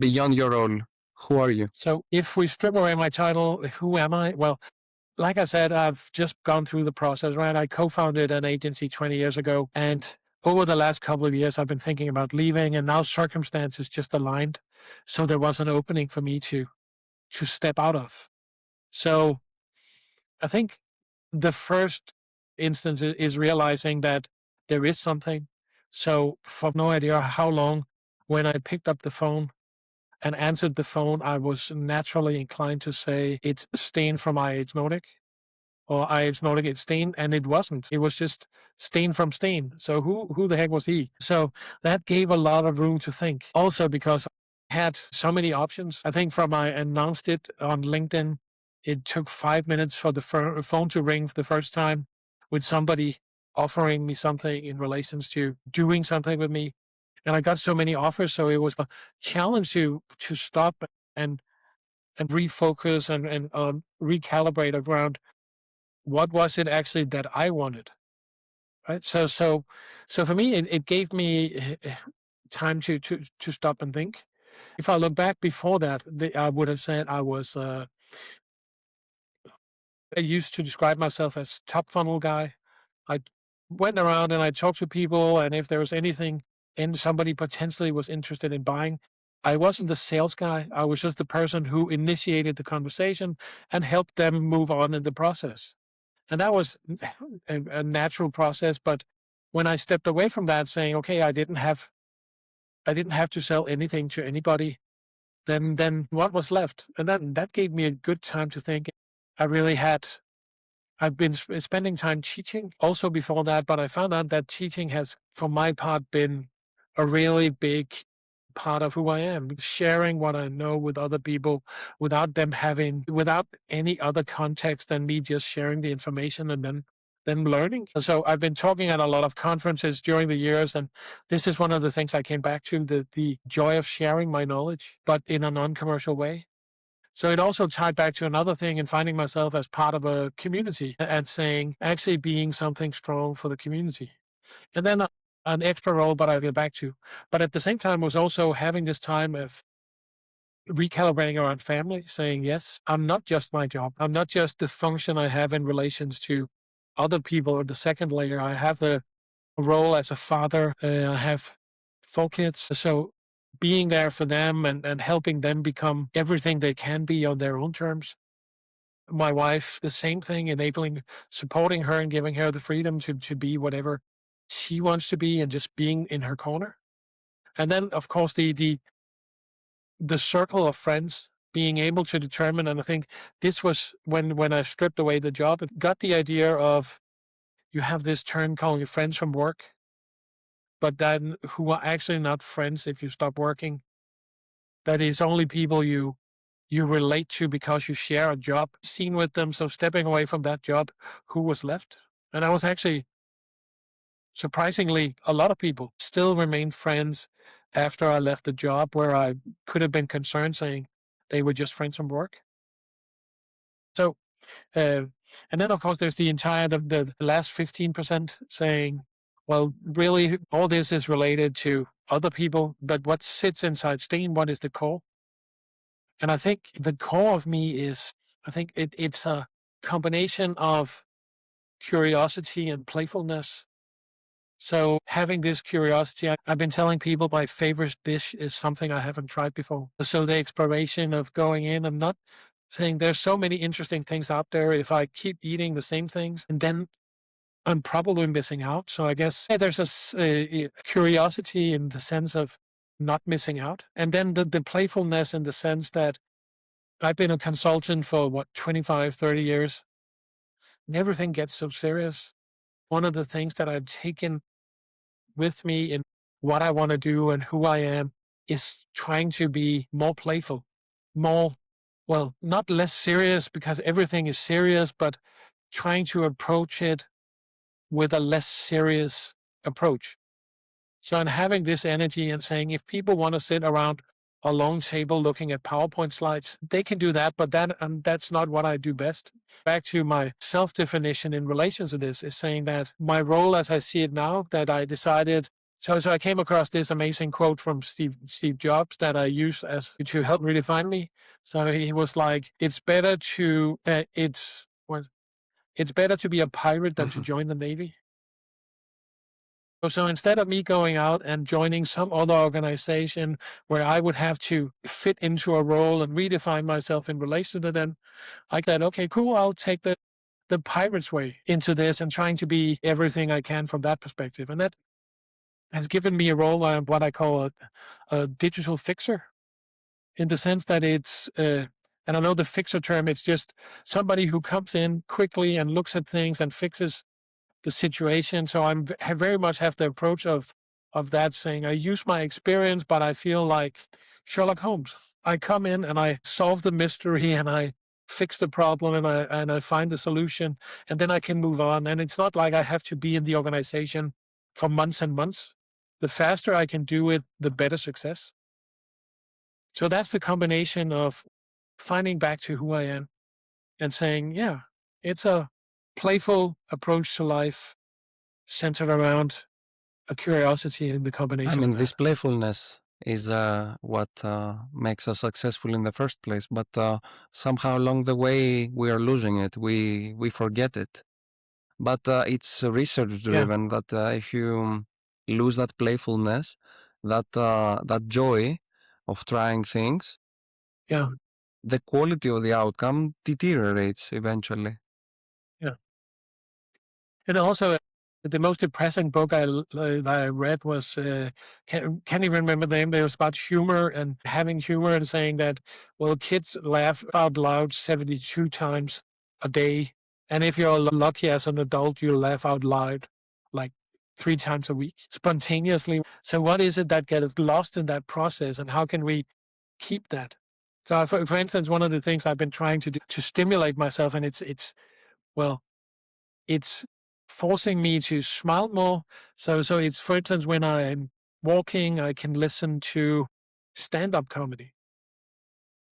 beyond your role, who are you? So if we strip away my title, who am I? Well, like I said, I've just gone through the process, right? I co-founded an agency 20 years ago, and over the last couple of years, I've been thinking about leaving, and now circumstances just aligned. So there was an opening for me to step out of. So I think the first instance is realizing that there is something. So for no idea how long, when I picked up the phone and answered the phone, I was naturally inclined to say it's Steen from IH Nordic, or IH Nordic, it's Steen, and it wasn't. It was just Steen from Steen. So who the heck was he? So that gave a lot of room to think. Also because I had so many options. I think from I announced it on LinkedIn, it took 5 minutes for the phone to ring for the first time with somebody offering me something in relations to doing something with me. And I got so many offers, so it was a challenge to stop and refocus and recalibrate around what was it actually that I wanted, right? So for me, it gave me time to stop and think. If I look back before that, I would have said I was. I used to describe myself as top funnel guy. I went around and I talked to people, and if there was anything and somebody potentially was interested in buying, I wasn't the sales guy. I was just the person who initiated the conversation and helped them move on in the process. And that was a natural process. But when I stepped away from that, saying, okay, I didn't have to sell anything to anybody, then what was left? And that gave me a good time to think. I really had I've been spending time teaching also before that, but I found out that teaching has, for my part, been a really big part of who I am, sharing what I know with other people without any other context than me just sharing the information and then learning. So I've been talking at a lot of conferences during the years, and this is one of the things I came back to, the joy of sharing my knowledge, but in a non-commercial way. So it also tied back to another thing and finding myself as part of a community and saying, actually being something strong for the community. And then an extra role, but I'll get back to. But at the same time was also having this time of recalibrating around family, saying, yes, I'm not just my job. I'm not just the function I have in relations to other people in the second layer. I have the role as a father. I have 4 kids. So being there for them and helping them become everything they can be on their own terms. My wife, the same thing, supporting her and giving her the freedom to be whatever she wants to be and just being in her corner. And then, of course, the circle of friends, being able to determine, and I think this was when I stripped away the job, it got the idea of you have this term called your friends from work, but then who are actually not friends if you stop working. That is only people you relate to because you share a job scene with them. So stepping away from that job, who was left? And I was actually, surprisingly, a lot of people still remain friends after I left the job, where I could have been concerned saying they were just friends from work. So, and then of course there's the last 15% saying, well, really, all this is related to other people, but what sits inside Steen, what is the core? And I think the core of me is, I think it's a combination of curiosity and playfulness. So having this curiosity, I've been telling people my favorite dish is something I haven't tried before. So the exploration of going in and not saying there's so many interesting things out there. If I keep eating the same things, and then I'm probably missing out. So I guess there's a curiosity in the sense of not missing out. And then the playfulness in the sense that I've been a consultant for 25, 30 years. And everything gets so serious. One of the things that I've taken with me in what I want to do and who I am is trying to be more playful, not less serious, because everything is serious, but trying to approach it with a less serious approach. So I'm having this energy and saying, if people want to sit around a long table looking at PowerPoint slides, they can do that, but that's not what I do best. Back to my self-definition in relation to this is saying that my role as I see it now, that I decided So I came across this amazing quote from Steve Jobs that I use as to help redefine me. So he was like, it's better to be a pirate than to Mhm. join the Navy. So instead of me going out and joining some other organization where I would have to fit into a role and redefine myself in relation to them, I thought, okay, cool, I'll take the pirate's way into this and trying to be everything I can from that perspective. And that has given me a role, what I call a digital fixer, in the sense that and I know the fixer term, it's just somebody who comes in quickly and looks at things and fixes the situation. So I very much have the approach of that, saying I use my experience, but I feel like Sherlock Holmes. I come in and I solve the mystery and I fix the problem and I find the solution, and then I can move on. And it's not like I have to be in the organization for months and months. The faster I can do it, the better success. So that's the combination of finding back to who I am and saying, yeah, it's a playful approach to life centered around a curiosity in the I combination of mean, this that. playfulness is what makes us successful in the first place, but somehow along the way we are losing it. We forget it. But it's research Yeah, driven that if you lose that playfulness, that joy of trying things, yeah, the quality of the outcome deteriorates eventually. yeah. And also, the most depressing book that I read was can't even remember the name. It was about humor and having humor and saying that, well, kids laugh out loud 72 times a day, and if you're lucky as an adult, you laugh out loud like 3 times a week spontaneously. So, what is it that gets lost in that process, and how can we keep that? So, for instance, one of the things I've been trying to do to stimulate myself, and well, it's forcing me to smile more. So it's, for instance, when I'm walking, I can listen to stand-up comedy.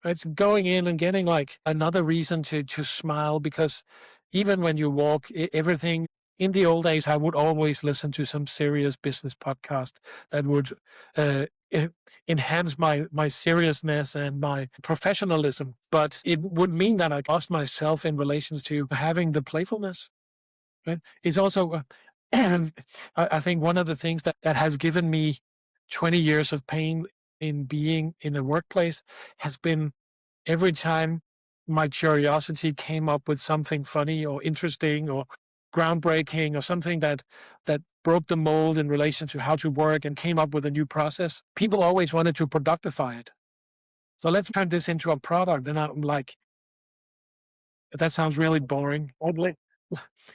It's going in and getting like another reason to smile, because even when you walk, everything in the old days, I would always listen to some serious business podcast that would uh, e- enhance my seriousness and my professionalism. But it would mean that I lost myself in relations to having the playfulness. Right? It's also, and I think one of the things that has given me 20 years of pain in being in the workplace has been every time my curiosity came up with something funny or interesting or groundbreaking or something that broke the mold in relation to how to work and came up with a new process. People always wanted to productify it. So let's turn this into a product. And I'm like, that sounds really boring.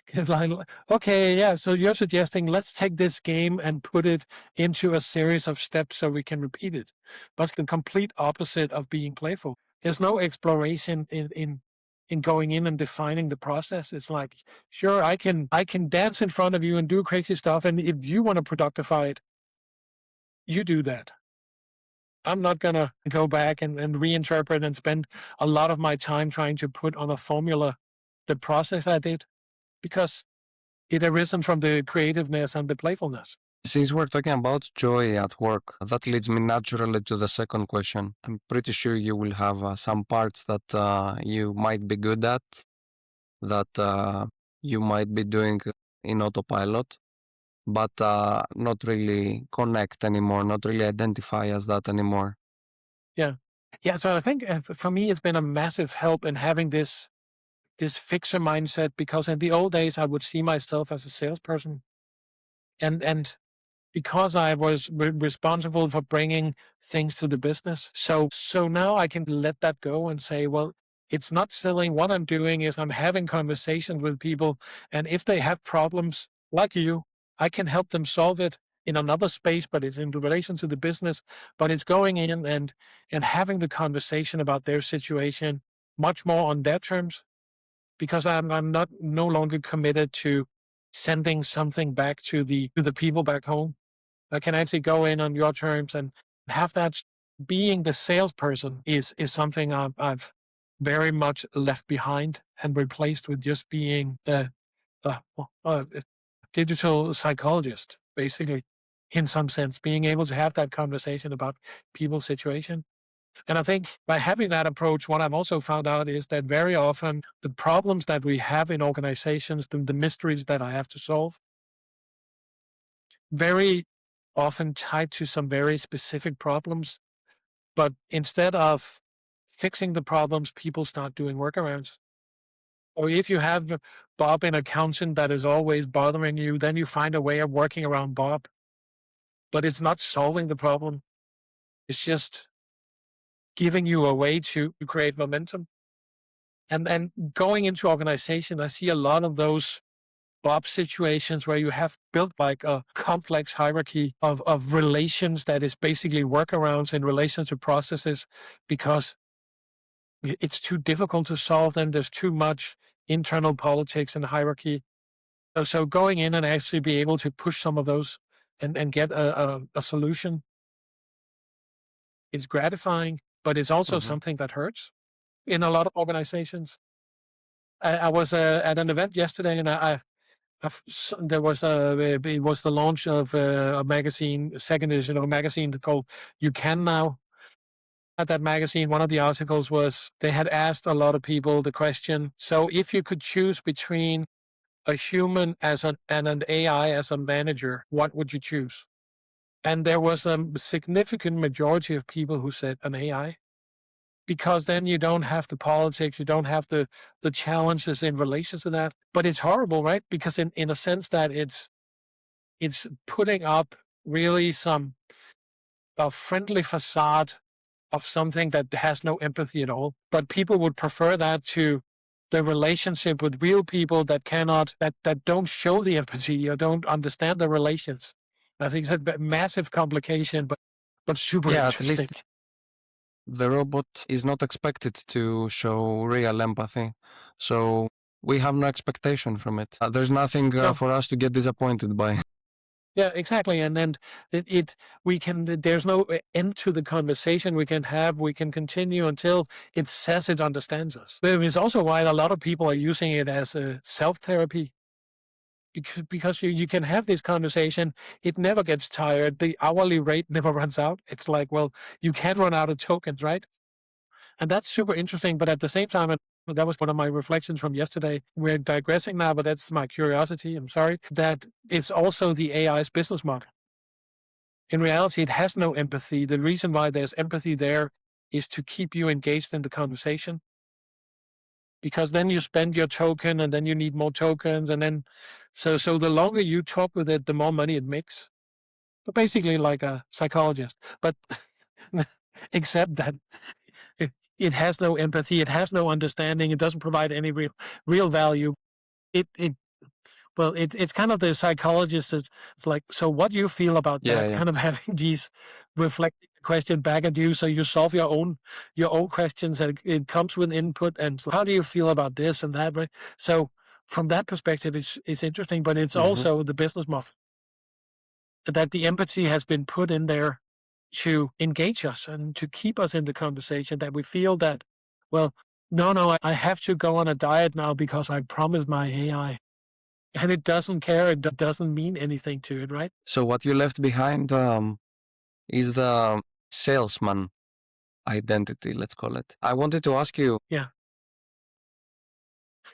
It's like, okay, yeah. So you're suggesting let's take this game and put it into a series of steps so we can repeat it. But it's the complete opposite of being playful. There's no exploration in going in and defining the process. It's like, sure, I can dance in front of you and do crazy stuff, and if you want to productify it, you do that. I'm not gonna go back and reinterpret and spend a lot of my time trying to put on a formula the process I did, because it arisen from the creativeness and the playfulness. Since we're talking about joy at work, that leads me naturally to the second question. I'm pretty sure you will have some parts that you might be good at, that you might be doing in autopilot, but not really connect anymore, not really identify as that anymore. Yeah. Yeah, so I think, for me, it's been a massive help in having this fixer mindset, because in the old days, I would see myself as a salesperson, and because I was responsible for bringing things to the business. So now I can let that go and say, well, it's not selling. What I'm doing is I'm having conversations with people, and if they have problems like you, I can help them solve it in another space, but it's in relation to the business. But it's going in and having the conversation about their situation much more on their terms, because I'm not no longer committed to sending something back to the people back home. I can actually go in on your terms and have that. Being the salesperson is something I've very much left behind and replaced with just being a digital psychologist, basically. in some sense, being able to have that conversation about people's situation. And I think by having that approach, what I've also found out is that very often the problems that we have in organizations, the mysteries that I have to solve, very often tied to some very specific problems. But instead of fixing the problems, people start doing workarounds. Or if you have Bob, an accountant that is always bothering you, then you find a way of working around Bob. But it's not solving the problem. It's just giving you a way to create momentum. And going into organization, I see a lot of those Bob situations where you have built like a complex hierarchy of relations that is basically workarounds in relation to processes because it's too difficult to solve them. There's too much internal politics and hierarchy. So going in and actually be able to push some of those and get a solution is gratifying, but it's also Hmm. something that hurts in a lot of organizations. I was at an event yesterday, and there was it was the launch of a magazine, second edition of a magazine called You Can Now. At that magazine, one of the articles was they had asked a lot of people the question: so if you could choose between a human and an AI as a manager, what would you choose? And there was a significant majority of people who said an AI, because then you don't have the politics, you don't have the challenges in relation to that. But it's horrible, right? Because in a sense that it's putting up really some a friendly facade of something that has no empathy at all. But people would prefer that to the relationship with real people that cannot that don't show the empathy or don't understand the relations. I think it's a massive complication, but super Yeah, at interesting. least the robot is not expected to show real empathy. So we have no expectation from it. There's nothing No, for us to get disappointed by. yeah, exactly. And then we can, there's no end to the conversation we can have. We can continue until it says it understands us. But it's also why a lot of people are using it as a self therapy, because you can have this conversation. It never gets tired. The hourly rate never runs out. It's like, well, you can't run out of tokens, right? And that's super interesting. But at the same time, and that was one of my reflections from yesterday. We're digressing now, but that's my curiosity. I'm sorry. That it's also the AI's business model. In reality, it has no empathy. The reason why there's empathy there is to keep you engaged in the conversation, because then you spend your token and then you need more tokens. And then, so the longer you talk with it, the more money it makes. But basically like a psychologist, but except that it has no empathy. It has no understanding. It doesn't provide any real value. It Well, it's kind of the psychologist is like, so what do you feel about Yeah, that? yeah. Kind of having these reflecting question back at you, so you solve your own questions, and it comes with input. And how do you feel about this and that? Right. So from that perspective, it's interesting, but it's Hmm. also the business model that the empathy has been put in there to engage us and to keep us in the conversation. That we feel that, well, no, I have to go on a diet now because I promised my AI. And it doesn't care, it doesn't mean anything to it, right? So what you left behind is the salesman identity, let's call it. I wanted to ask you. Yeah.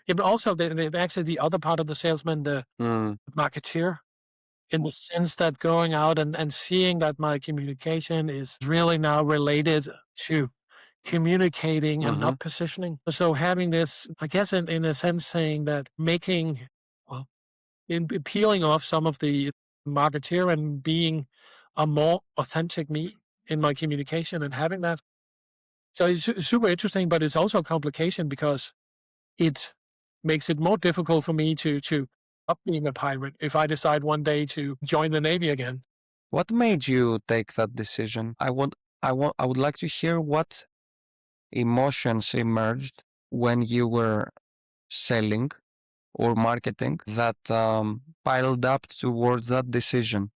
Yeah, but also actually the other part of the salesman, the Mm, marketeer, in the sense that going out and seeing that my communication is really now related to communicating and hmm not positioning. So having this, I guess in a sense saying that making, well, in peeling off some of the marketeer and being a more authentic me in my communication and having that. So it's super interesting, but it's also a complication because it makes it more difficult for me to up being a pirate if I decide one day to join the Navy again. What made you take that decision? I would like to hear what emotions emerged when you were selling or marketing that piled up towards that decision.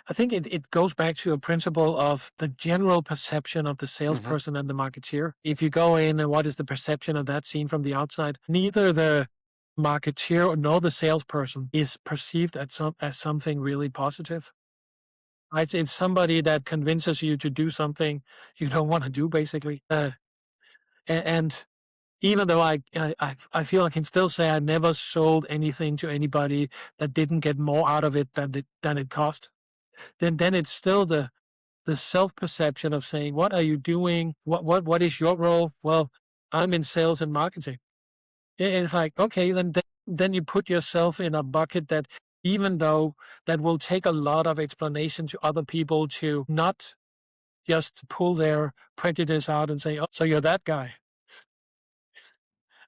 I think it goes back to a principle of the general perception of the Hmm. salesperson and the marketeer. If you go in and what is the perception of that seen from the outside, neither the marketeer nor the salesperson is perceived as something really positive. It's somebody that convinces you to do something you don't want to do, basically. And even though I feel I can still say I never sold anything to anybody that didn't get more out of it than it cost. Then it's still the self perception of saying, "What are you doing? What is your role?" Well, I'm in sales and marketing. It's like, okay, then you put yourself in a bucket that, even though that will take a lot of explanation to other people to not just pull their prejudice out and say, "Oh, so you're that guy."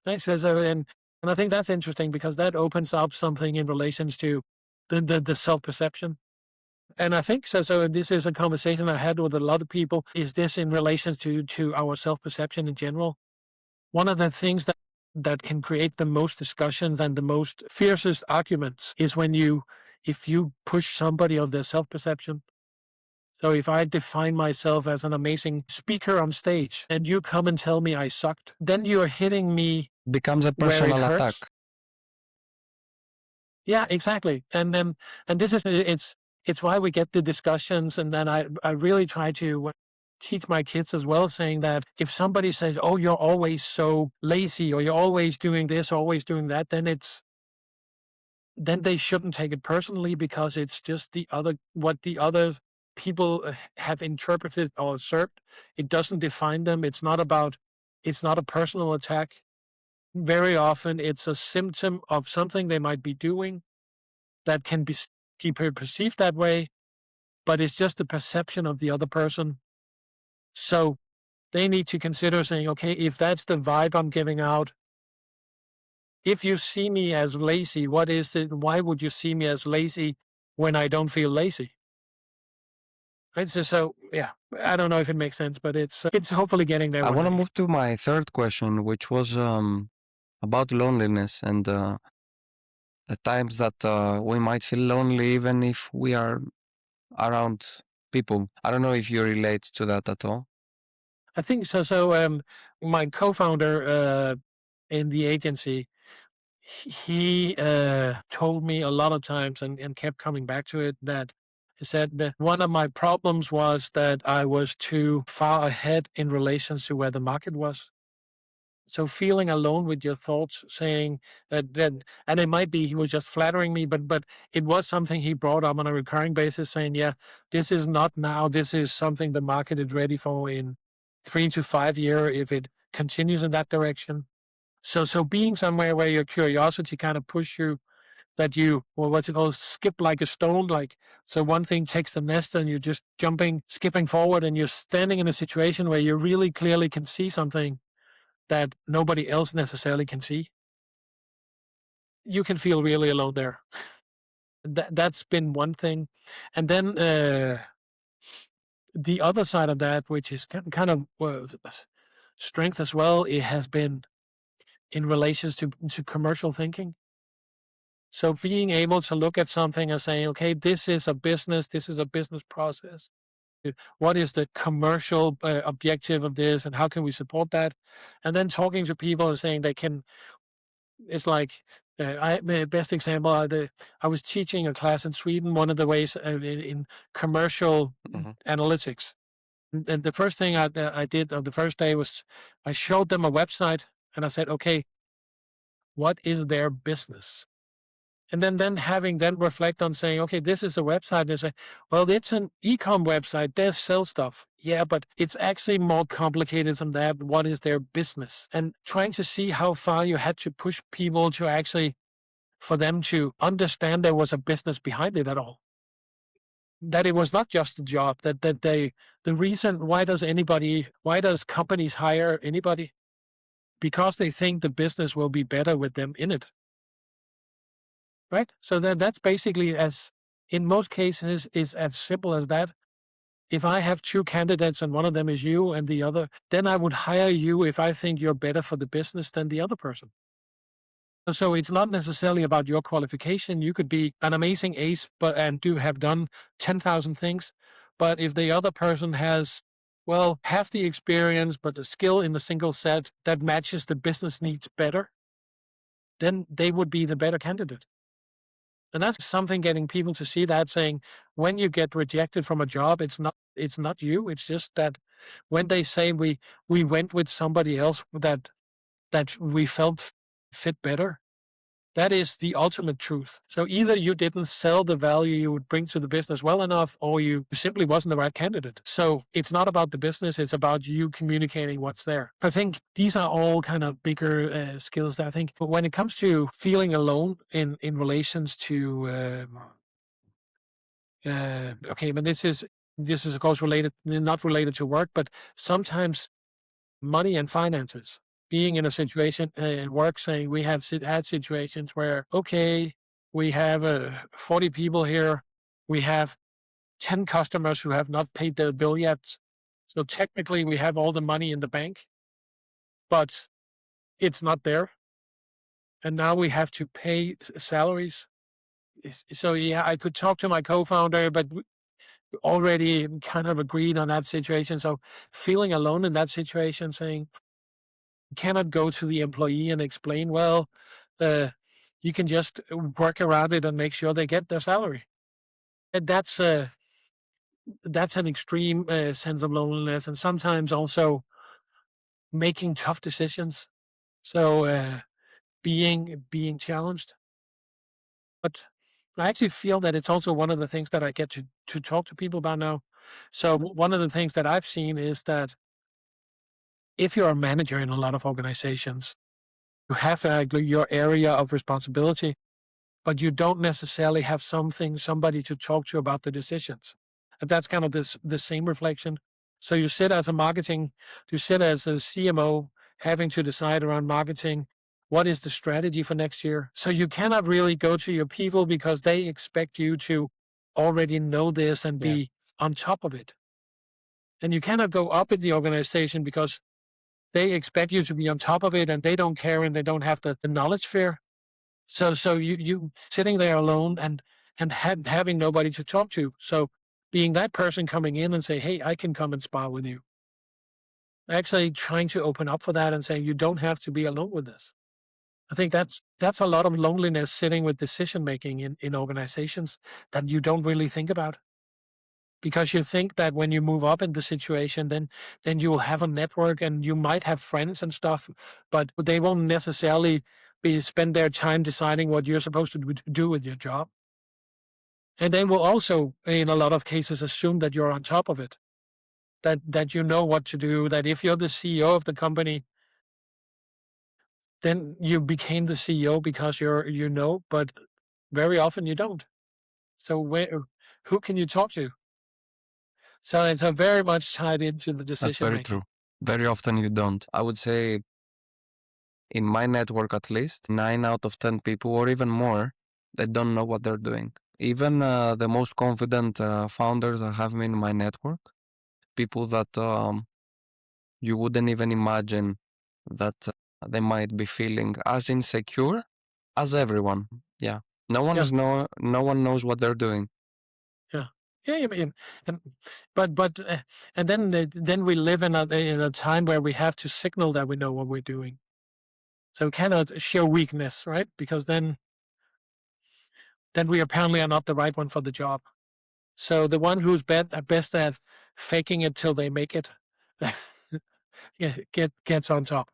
Right? And I think that's interesting because that opens up something in relations to the self perception. And I think so. This is a conversation I had with a lot of people. Is this in relation to our self perception in general? One of the things that can create the most discussions and the most fiercest arguments is if you push somebody on their self perception. So if I define myself as an amazing speaker on stage and you come and tell me I sucked, then you're hitting me Becomes a where it personal attack. hurts. Yeah, exactly. And this is it's why we get the discussions. And then I really try to teach my kids as well, saying that if somebody says, "Oh, you're always so lazy," or "You're always doing this, always doing that," then they shouldn't take it personally, because it's just what the other people have interpreted or observed. It doesn't define them. It's not a personal attack. Very often it's a symptom of something they might be doing that can be perceived that way, but it's just the perception of the other person. So they need to consider saying, okay, if that's the vibe I'm giving out, if you see me as lazy, what is it? Why would you see me as lazy when I don't feel lazy? Right. So yeah, I don't know if it makes sense, but it's hopefully getting there I one want to day. move to my third question, which was about loneliness and the times that we might feel lonely even if we are around people. I don't know if you relate to that at all. I think so. My co-founder in the agency, he told me a lot of times, and kept coming back to it, that he said that one of my problems was that I was too far ahead in relation to where the market was. So feeling alone with your thoughts, saying that, and it might be he was just flattering me, but it was something he brought up on a recurring basis, saying, "Yeah, this is not now. This is something the market is ready for in 3 to 5 years if it continues in that direction." So being somewhere where your curiosity kind of push you, that you, well, what's it called, skip like a stone, like, so one thing takes the nest and you're just skipping forward, and you're standing in a situation where you really clearly can see something that nobody else necessarily can see. You can feel really alone there. That's been one thing. And then the other side of that, which is kind of strength as well, it has been in relations to commercial thinking. So being able to look at something and saying, okay, this is a business process. What is the commercial objective of this, and how can we support that? And then talking to people and saying they can. It's like, my best example, I was teaching a class in Sweden, one of the ways in commercial Mhm. analytics. And the first thing I did on the first day was I showed them a website, and I said, okay, what is their business? And then having them reflect on saying, okay, this is a website. And they say, well, it's an e-com website. They sell stuff. Yeah, but it's actually more complicated than that. What is their business? And trying to see how far you had to push people to actually, for them to understand there was a business behind it at all. That it was not just a job, the reason, why does companies hire anybody? Because they think the business will be better with them in it. Right? So that's basically, as in most cases, is as simple as that. If I have two candidates and one of them is you and the other, then I would hire you if I think you're better for the business than the other person. So it's not necessarily about your qualification. You could be an amazing ace, and have done 10,000 things. But if the other person has, well, half the experience, but the skill in the single set that matches the business needs better, then they would be the better candidate. And that's something getting people to see that, saying when you get rejected from a job, it's not you. It's just that when they say we went with somebody else that we felt fit better, that is the ultimate truth. So either you didn't sell the value you would bring to the business well enough, or you simply wasn't the right candidate. So it's not about the business, it's about you communicating what's there. I think these are all kind of bigger skills that I think. But when it comes to feeling alone in relations to okay, but this is of course related, not related to work, but sometimes money and finances. Being in a situation at work, saying we have had situations where, okay, we have 40 people here, we have 10 customers who have not paid their bill yet. So technically, we have all the money in the bank, but it's not there. And now we have to pay salaries. So, yeah, I could talk to my co founder, but we already kind of agreed on that situation. So, feeling alone in that situation, saying, cannot go to the employee and explain, well, uh, you can just work around it and make sure they get their salary. And that's an extreme sense of loneliness, and sometimes also making tough decisions. So being challenged, but I actually feel that it's also one of the things that I get to talk to people about now. So one of the things that I've seen is that if you're a manager in a lot of organizations, you have your area of responsibility, but you don't necessarily have somebody to talk to about the decisions. And that's kind of the same reflection. So you sit as a CMO having to decide around marketing, what is the strategy for next year? So you cannot really go to your people because they expect you to already know this and Yeah. be on top of it. And you cannot go up in the organization because they expect you to be on top of it and they don't care and they don't have the knowledge fair. So you sitting there alone and having nobody to talk to. So being that person coming in and say, "Hey, I can come and spar with you." Actually trying to open up for that and saying, "You don't have to be alone with this." I think that's a lot of loneliness sitting with decision making in organizations that you don't really think about. Because you think that when you move up in the situation, then you will have a network and you might have friends and stuff, but they won't necessarily be spend their time deciding what you're supposed to do with your job. And they will also, in a lot of cases, assume that you're on top of it, that you know what to do, that if you're the CEO of the company, then you became the CEO because but very often you don't. So who can you talk to? So it's a very much tied into the That's decision very making. true. Very often you don't. I would say in my network at least, 9 out of 10 people or even more, they don't know what they're doing. Even the most confident founders I have in my network, people that you wouldn't even imagine that they might be feeling as insecure as everyone. Yeah. Yeah. No one knows what they're doing. Yeah. Yeah, I mean, and and then we live in a time where we have to signal that we know what we're doing. So we cannot show weakness, right? Because then we apparently are not the right one for the job. So the one who's best at faking it till they make it, yeah, gets on top.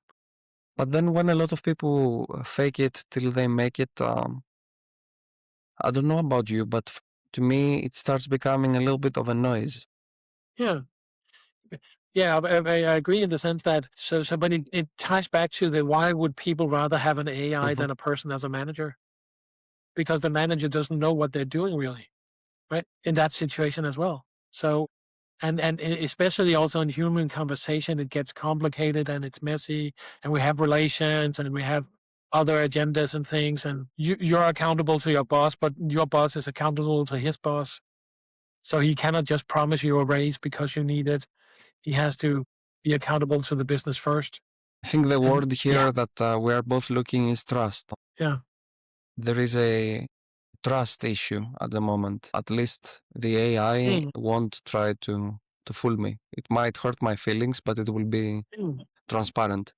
But then when a lot of people fake it till they make it, I don't know about you, but to me, it starts becoming a little bit of a noise. Yeah. Yeah, I agree in the sense that but it ties back to the why would people rather have an AI Mhm. than a person as a manager? Because the manager doesn't know what they're doing really. Right? In that situation as well. So especially also in human conversation, it gets complicated and it's messy, and we have relations and we have other agendas and things, and you're accountable to your boss, but your boss is accountable to his boss. So he cannot just promise you a raise because you need it. He has to be accountable to the business first. I think the And word yeah, here that we are both looking is trust. yeah. There is a trust issue at the moment. At least the AI Mm, won't try to fool me. It might hurt my feelings, but it will be mm, transparent.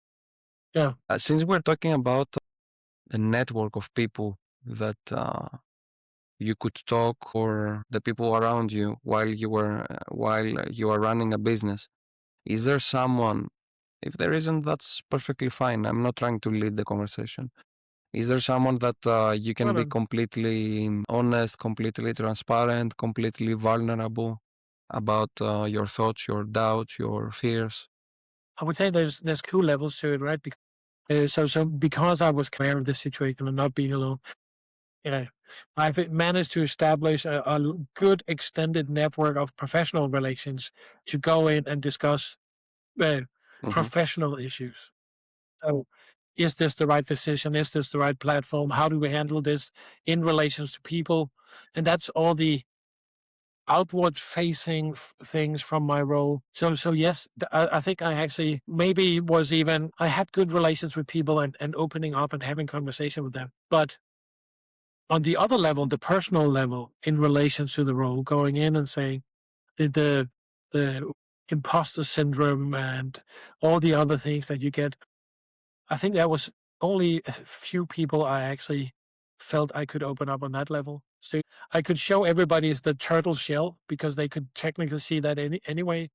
yeah. Since we're talking about a network of people that you could talk or the people around you while you are running a business. Is there someone? If there isn't, that's perfectly fine. I'm not trying to lead the conversation. Is there someone that you No, can be no. completely honest, completely transparent, completely vulnerable about your thoughts, your doubts, your fears? I would say there's 2 levels to it, right? So because I was aware of this situation and not being alone, you know, I've managed to establish a good extended network of professional relations to go in and discuss uh, Hmm. professional issues. So, is this the right decision? Is this the right platform? How do we handle this in relations to people? And that's all the outward facing things from my role. So yes, I think I actually maybe was even I had good relations with people and opening up and having conversation with them. But on the other level, the personal level in relation to the role, going in and saying the imposter syndrome and all the other things that you get, I think that was only a few people I actually felt I could open up on that level. So I could show everybody the turtle shell because they could technically see that anyway.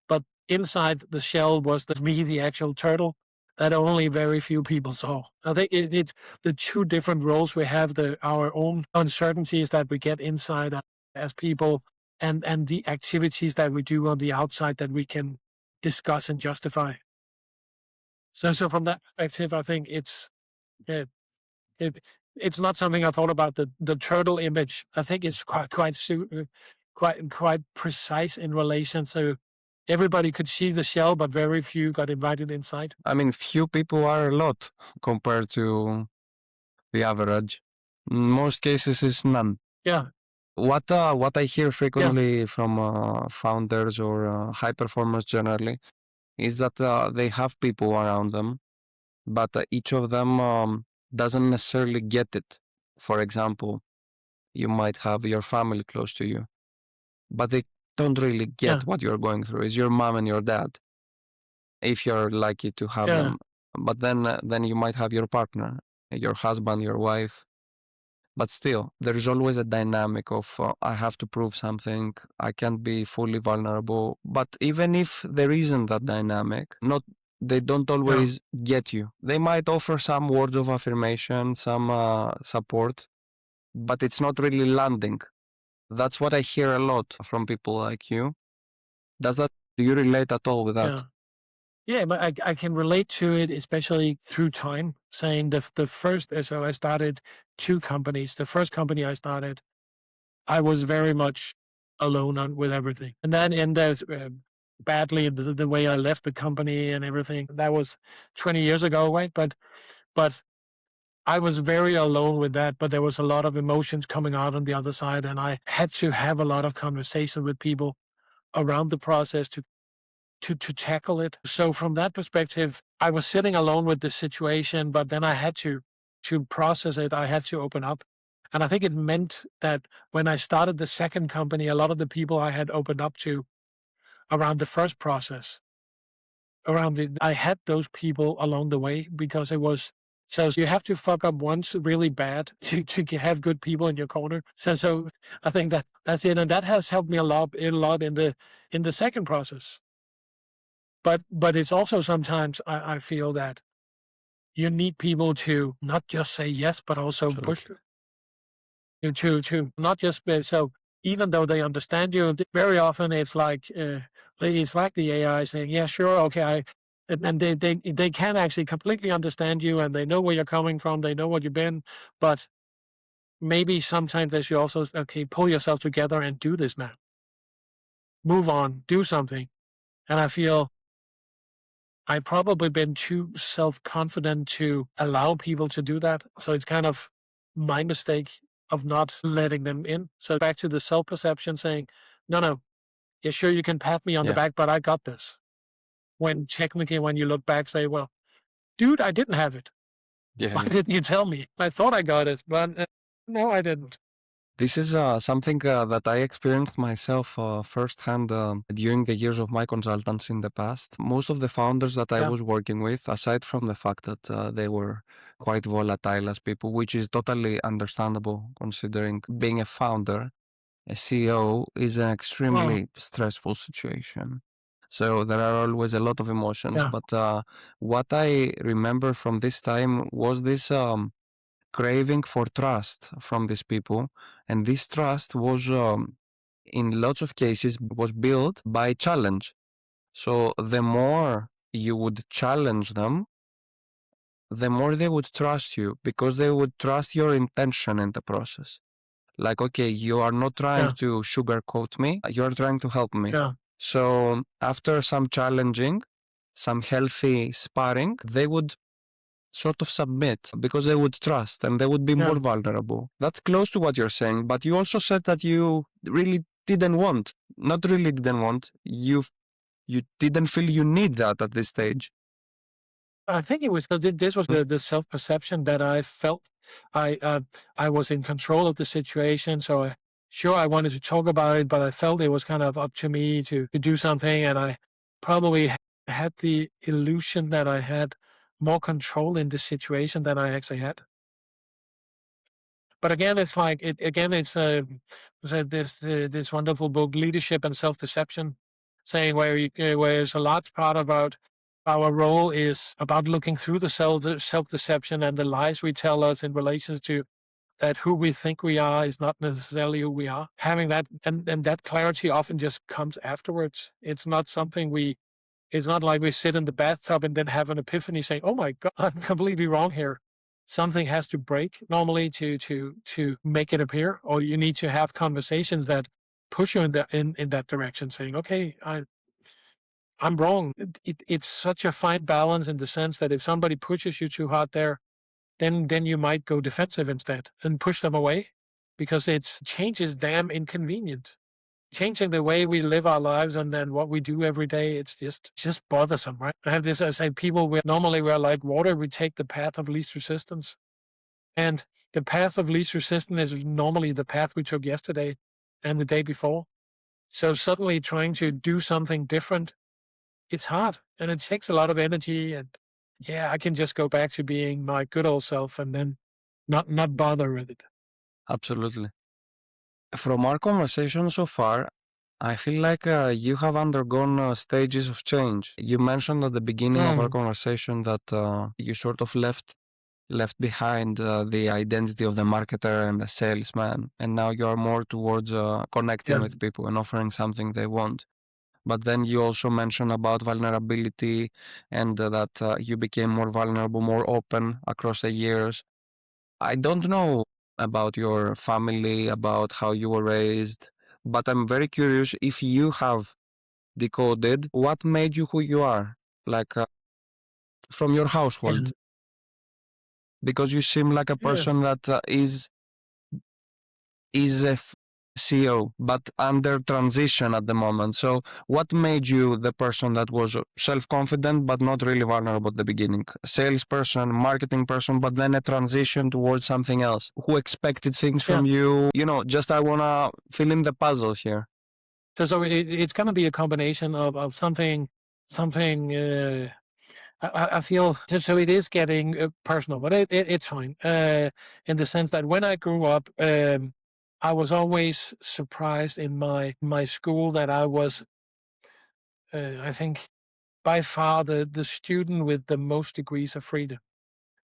But inside the shell was me, the actual turtle, that only very few people saw. I think it's the two different roles we have, our own uncertainties that we get inside as people, and the activities that we do on the outside that we can discuss and justify. So from that perspective, I think it, it it's not something I thought about the turtle image. I think it's quite precise in relation to everybody could see the shell, but very few got invited inside. I mean, few people are a lot compared to the average. In most cases, it's none. Yeah, What I hear yeah, frequently from founders or high performers generally is that they have people around them, but each of them doesn't necessarily get it. For example, you might have your family close to you, but they don't really yeah, get what you're going through. It's your mom and your dad, if you're lucky to have yeah, them. But then you might have your partner, your husband, your wife. But still, there is always a dynamic of I have to prove something. I can't be fully vulnerable. But even if there isn't that dynamic, not they don't yeah, always get you. They might offer some words of affirmation, some support, but it's not really landing. That's what I hear a lot from people like you. Does that do you relate at all with that? yeah. Yeah, but I can relate to it, especially through time. Saying the first, so I started 2 companies. The first company I started, I was very much alone with everything, and that ended badly. The way I left the company and everything. That was 20 years ago, right? But I was very alone with that. But there was a lot of emotions coming out on the other side, and I had to have a lot of conversation with people around the process to tackle it. So from that perspective, I was sitting alone with the situation, but then I had to process it. I had to open up. And I think it meant that when I started the second company, a lot of the people I had opened up to around the first process, I had those people along the way because it was so you have to fuck up once really bad to have good people in your corner. So I think that's it, and that has helped me a lot in the second process. But it's also sometimes I feel that you need people to not just say yes, but also push Absolutely. you to not just be so even though they understand you, very often it's like the AI saying, "Yeah, sure, okay." And they can actually completely understand you, and they know where you're coming from. They know what you've been, but maybe sometimes they should also okay, pull yourself together and do this now. Move on, do something. And I feel I've probably been too self-confident to allow people to do that. So it's kind of my mistake of not letting them in. So back to the self-perception saying, no, no, yeah, sure, you can pat me on the Yeah. back, but I got this. When technically, when you look back, say, well, dude, I didn't have it. Yeah. Why Yeah. didn't you tell me? I thought I got it, but no, I didn't. This is something that I experienced myself firsthand during the years of my consultants in the past. Most of the founders that I Yeah, was working with, aside from the fact that they were quite volatile as people, which is totally understandable considering being a founder, a CEO is an Mm, extremely stressful situation. So there are always a lot of emotions. yeah, But what I remember from this time was this craving for trust from these people. And this trust was, in lots of cases, was built by challenge. So the more you would challenge them, the more they would trust you because they would trust your intention in the process. Like, okay, you are not trying yeah, to sugarcoat me, you're trying to help me. yeah, So after some challenging, some healthy sparring, they would sort of submit because they would trust and they would be yeah. more vulnerable. That's close to what you're saying, but you also said that you really didn't want, not really didn't want, you didn't feel you need that at this stage. I think it was this was Mm. the self-perception that I felt. I was in control of the situation, so sure, I wanted to talk about it, but I felt it was kind of up to me to do something, and I probably had the illusion that I had more control in the situation than I actually had. But again, it's like this wonderful book, Leadership and Self-Deception, saying where there's a large part about our role is about looking through the self-deception and the lies we tell us in relation to that who we think we are is not necessarily who we are. Having that and that clarity often just comes afterwards. It's not something we it's not like we sit in the bathtub and then have an epiphany saying, "Oh my God, I'm completely wrong here." Something has to break normally to make it appear, or you need to have conversations that push you in that direction, saying, "Okay, I'm wrong." It's such a fine balance in the sense that if somebody pushes you too hard there, then you might go defensive instead and push them away because it's change is damn inconvenient. Changing the way we live our lives and then what we do every day, it's just bothersome, right? I have this, I say, people we normally we're like water, we take the path of least resistance. And the path of least resistance is normally the path we took yesterday and the day before. So suddenly trying to do something different, it's hard and it takes a lot of energy. And yeah, I can just go back to being my good old self and then not bother with it. Absolutely. From our conversation so far, I feel like you have undergone stages of change. You mentioned at the beginning of our Mm, conversation that you sort of left behind the identity of the marketer and the salesman, and now you are more towards connecting yeah, with people and offering something they want. But then you also mentioned about vulnerability and that you became more vulnerable, more open across the years. I don't know about your family, about how you were raised, but I'm very curious if you have decoded what made you who you are, like from your yeah, household, because you seem like a yeah. person that is a CEO, but under transition at the moment. So, what made you the person that was self-confident but not really vulnerable at the beginning? Salesperson, marketing person, but then a transition towards something else. Who expected things Yeah. from you? Just I wanna fill in the puzzle here. So it's going to be a combination of something. I feel so. It is getting personal, but it's fine. In the sense that when I grew up, I was always surprised in my school that I was, I think, by far the student with the most degrees of freedom.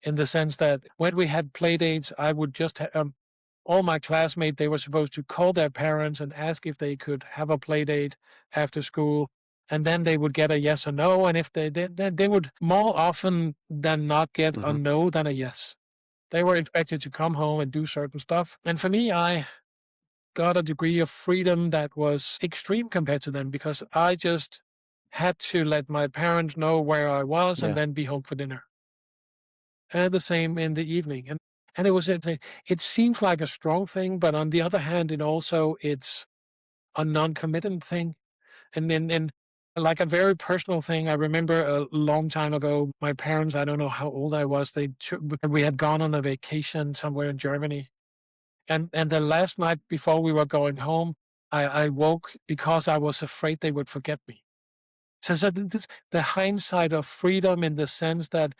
In the sense that when we had play dates, I would just all my classmates, they were supposed to call their parents and ask if they could have a play date after school. And then they would get a yes or no. And if they did, then they would more often than not get a Hmm. no than a yes. They were expected to come home and do certain stuff. And for me, I got a degree of freedom that was extreme compared to them because I just had to let my parents know where I was and Yeah, then be home for dinner. And the same in the evening. And it seems like a strong thing, but on the other hand, it's a non-committant thing. And like a very personal thing, I remember a long time ago, my parents, I don't know how old I was, we had gone on a vacation somewhere in Germany. And the last night before we were going home, I woke because I was afraid they would forget me. So the hindsight of freedom in the sense that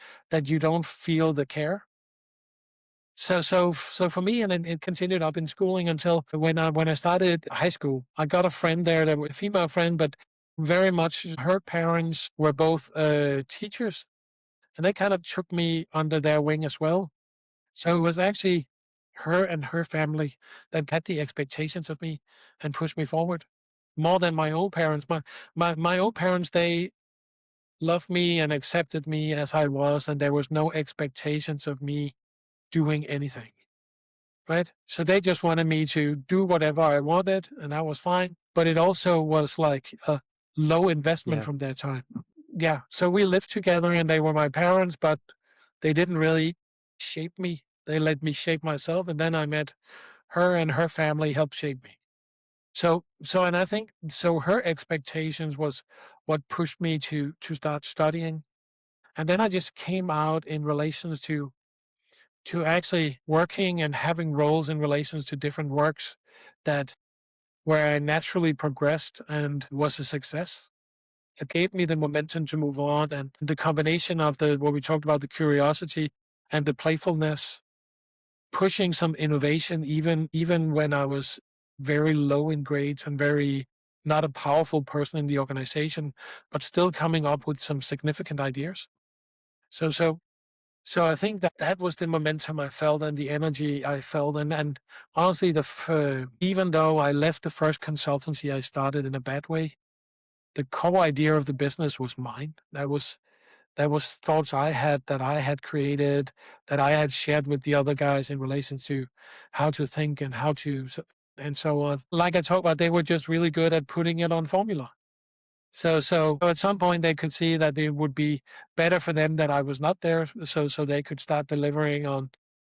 you don't feel the care. So for me, and it continued up in schooling until when I started high school. I got a friend there that was a female friend, but very much her parents were both teachers, and they kind of took me under their wing as well. So it was actually her and her family that had the expectations of me and pushed me forward more than my own parents. My own parents, they loved me and accepted me as I was, and there was no expectations of me doing anything. Right? So they just wanted me to do whatever I wanted, and that was fine. But it also was like a low investment Yeah. from their time. Yeah. So we lived together and they were my parents, but they didn't really shape me. They let me shape myself. And then I met her and her family helped shape me. And I think so her expectations was what pushed me to start studying. And then I just came out in relations to actually working and having roles in relations to different works that where I naturally progressed and was a success. It gave me the momentum to move on, and the combination of the what we talked about, the curiosity and the playfulness, pushing some innovation even when I was very low in grades and very not a powerful person in the organization, but still coming up with some significant ideas. So so So I think that that was the momentum I felt and the energy I felt. And honestly, even though I left the first consultancy I started in a bad way, the core idea of the business was mine. That was thoughts I had created, that I had shared with the other guys in relation to how to think and and so on. Like I talked about, they were just really good at putting it on formula. So at some point they could see that it would be better for them that I was not there, so they could start delivering on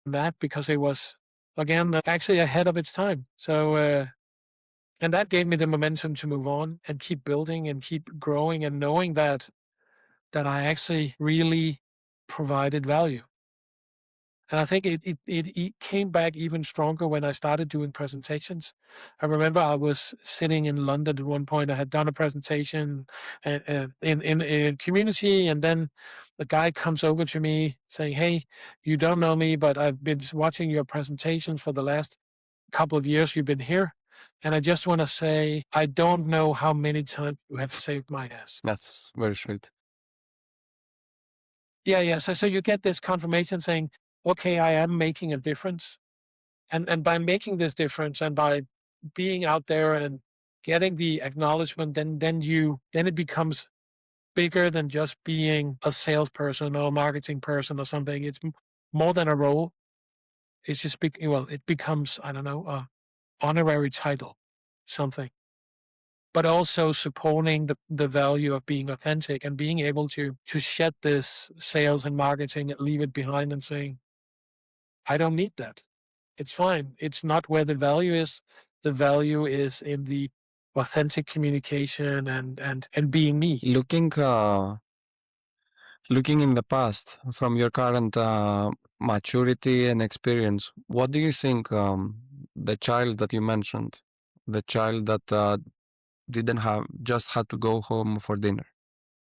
that because it was again actually ahead of its time. And that gave me the momentum to move on and keep building and keep growing and knowing that I actually really provided value. And I think it came back even stronger when I started doing presentations. I remember I was sitting in London at one point. I had done a presentation in a community, and then the guy comes over to me saying, "Hey, you don't know me, but I've been watching your presentations for the last couple of years you've been here, and I just want to say I don't know how many times you have saved my ass." That's very sweet. Yeah, yeah. So you get this confirmation saying, "Okay, I am making a difference." And by making this difference and by being out there and getting the acknowledgement, then it becomes bigger than just being a salesperson or a marketing person or something. It's more than a role. It's just it becomes, I don't know, a honorary title, something. But also supporting the value of being authentic and being able to shed this sales and marketing and leave it behind and saying, I don't need that. It's fine. It's not where the value is. The value is in the authentic communication and being me. Looking in the past from your current maturity and experience, what do you think the child that you mentioned, the child that didn't have just had to go home for dinner,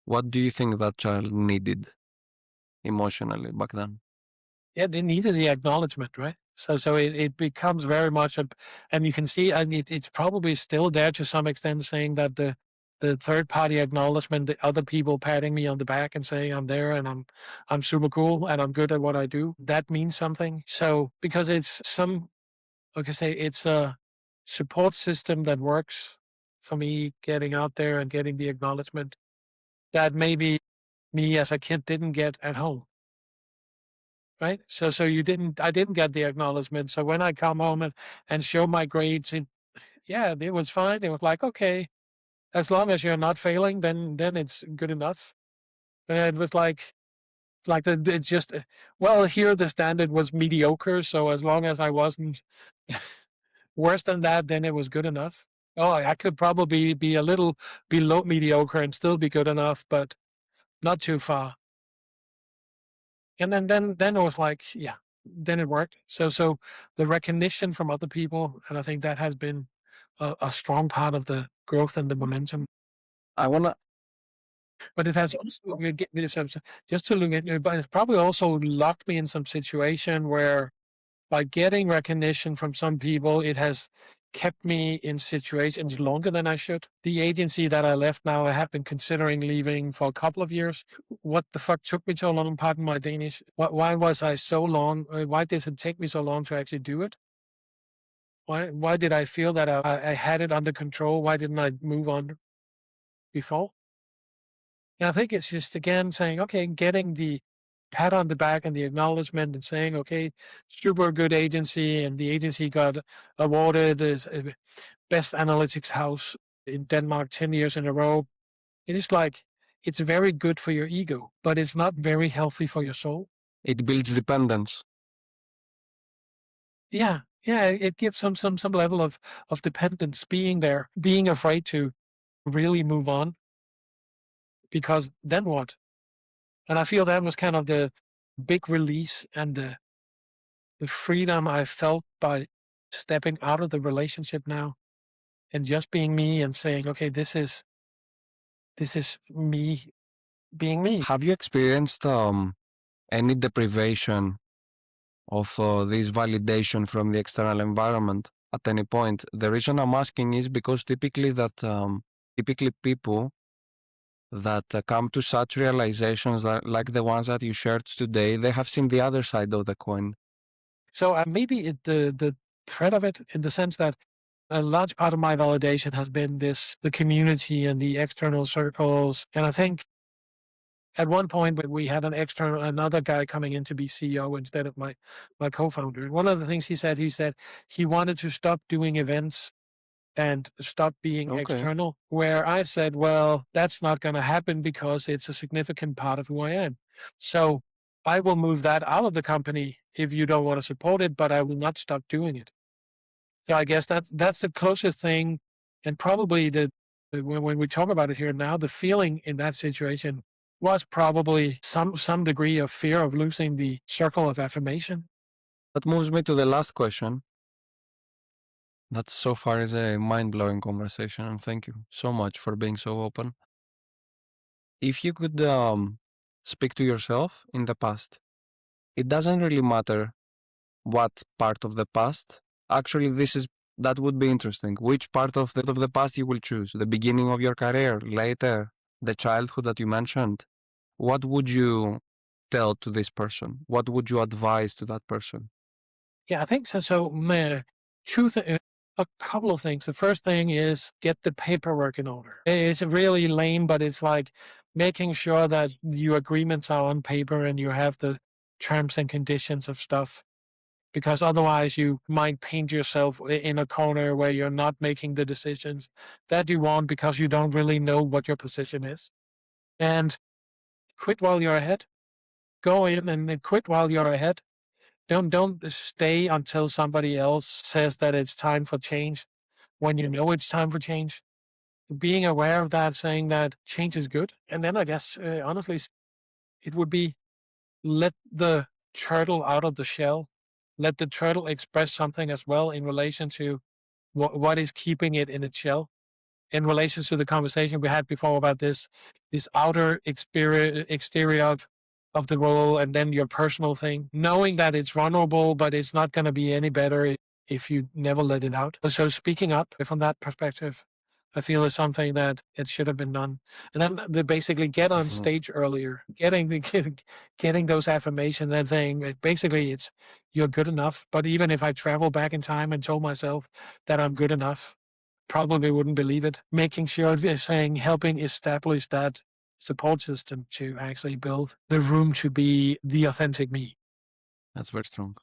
what do you think that child needed emotionally back then? Yeah, they needed the acknowledgement, right? So it becomes very much and you can see, and it's probably still there to some extent, saying that the third party acknowledgement, the other people patting me on the back and saying I'm there and I'm super cool and I'm good at what I do, that means something. So because like I say, it's a support system that works for me getting out there and getting the acknowledgement that maybe me as a kid didn't get at home. Right? So I didn't get the acknowledgement. So when I come home and show my grades, yeah, it was fine. It was like, okay, as long as you're not failing, then it's good enough. And it was it's just well, here the standard was mediocre. So as long as I wasn't worse than that, then it was good enough. Oh, I could probably be a little below mediocre and still be good enough, but not too far. And then it was like, yeah, then it worked. So the recognition from other people, and I think that has been a strong part of the growth and the momentum. I wanna But it has also just to look at, but it's probably also locked me in some situation where by getting recognition from some people, it has kept me in situations longer than I should. The agency that I left now, I have been considering leaving for a couple of years. What the fuck took me so long? Pardon my Danish. Why was I so long? Why did it take me so long to actually do it? Why did I feel that I had it under control? Why didn't I move on before? And I think it's just, again, saying, okay, getting the pat on the back and the acknowledgement and saying, okay, super good agency, and the agency got awarded as best analytics house in Denmark 10 years in a row. It is like, it's very good for your ego, but it's not very healthy for your soul. It builds dependence. Yeah, yeah, it gives some level of dependence, being there, being afraid to really move on, because then what? And I feel that was kind of the big release and the freedom I felt by stepping out of the relationship now and just being me and saying, okay, this is me being me. Have you experienced any deprivation of this validation from the external environment at any point? The reason I'm asking is because typically people that come to such realizations that, like the ones that you shared today, they have seen the other side of the coin. So maybe the threat of it, in the sense that a large part of my validation has been the community and the external circles. And I think at one point we had another guy coming in to be CEO instead of my co-founder. One of the things he said he wanted to stop doing events and stop being Okay. external, where I said, well, that's not going to happen because it's a significant part of who I am. So I will move that out of the company if you don't want to support it, but I will not stop doing it. So I guess that's the closest thing. And probably when we talk about it here now, the feeling in that situation was probably some degree of fear of losing the circle of affirmation. That moves me to the last question. That so far is a mind-blowing conversation, and thank you so much for being so open. If you could speak to yourself in the past, it doesn't really matter what part of the past. Actually, that would be interesting. Which part of the past you will choose? The beginning of your career, later, the childhood that you mentioned. What would you tell to this person? What would you advise to that person? Yeah, I think so. So, a couple of things. The first thing is get the paperwork in order. It's really lame, but it's like making sure that your agreements are on paper and you have the terms and conditions of stuff, because otherwise you might paint yourself in a corner where you're not making the decisions that you want because you don't really know what your position is. And quit while you're ahead. Go in and then quit while you're ahead. Don't stay until somebody else says that it's time for change when you know it's time for change. Being aware of that, saying that change is good. And then I guess, honestly, it would be, let the turtle out of the shell. Let the turtle express something as well in relation to what is keeping it in its shell. In relation to the conversation we had before about this outer exterior of the role, and then your personal thing, knowing that it's vulnerable, but it's not going to be any better if you never let it out. So speaking up from that perspective, I feel is something that it should have been done. And then they basically get on stage earlier, getting those affirmations and saying, basically it's, you're good enough. But even if I travel back in time and told myself that I'm good enough, probably wouldn't believe it. Making sure they're saying, helping establish that support system to actually build the room to be the authentic me. That's very strong.